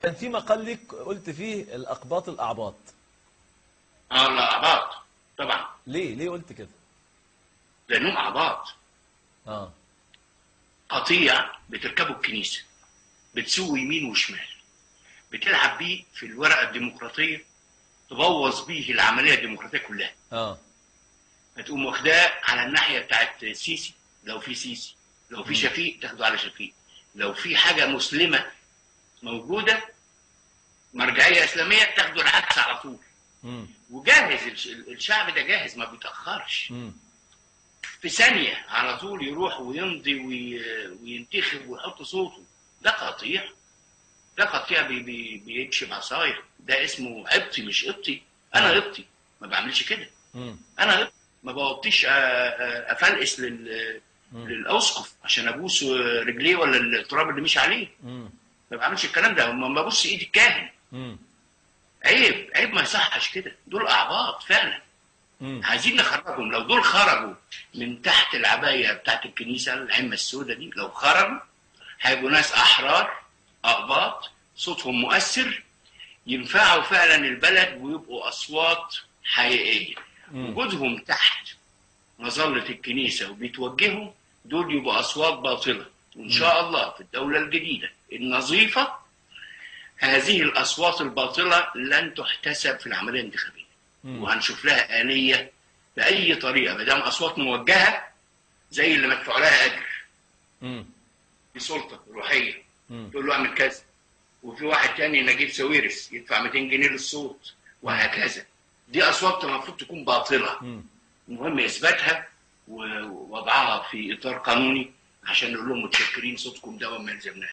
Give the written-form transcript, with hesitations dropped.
كان في مقال لك قلت فيه الأقباط الأعباط. لا، اعباط طبعا. ليه قلت كده؟ لانهم اعباط. اه قطيع بتركبه الكنيسه، بتسوي يمين وشمال، بتلعب بيه في الورقه الديمقراطيه، تبوظ بيه العمليه الديمقراطيه كلها. اه هتقوم واخداه على الناحيه بتاعت سيسي، لو في سيسي، لو في شفيق تاخده على شفيق، لو في حاجه مسلمه موجوده مرجعيه اسلاميه تاخده العكس على طول. وجاهز الشعب ده جاهز، ما بيتاخرش. في ثانيه على طول يروح ويمضي وينتخب ويحط صوته. ده قطيع، ده قطيع بيمشي بعصايه. ده اسمه قبطي مش قبطي. انا قبطي ما بعملش كده. انا قبطي ما بوطيش افلقس للاسقف عشان ابوس رجليه ولا التراب اللي مشي عليه. ما بعملش الكلام ده. ما ببص ايد الكاهن. عيب ما يصحش كده. دول اعباط فعلا. عايزين نخرجهم. لو دول خرجوا من تحت العبايه بتاعت الكنيسه العمه السوداء دي، لو خرجوا هيبقوا ناس احرار اقباط صوتهم مؤثر، ينفعوا فعلا البلد ويبقوا اصوات حقيقيه. وجودهم تحت مظله الكنيسه وبيتوجهوا، دول يبقوا اصوات باطله. وان شاء الله في الدوله الجديده النظيفه هذه الاصوات الباطله لن تحتسب في العمليه الانتخابيه. وهنشوف لها آلية بأي طريقة، ما دام أصوات موجهة زي اللي مدفوع لها أجر. في سلطة روحية تقول له اعمل كذا، وفي واحد تاني نجيب ساويرس يدفع 200 جنيه للصوت، وهكذا. دي أصوات المفروض تكون باطلة. المهم إثباتها ووضعها في إطار قانوني عشان نقول لهم متشكرين، صوتكم ده وما يلزمناش.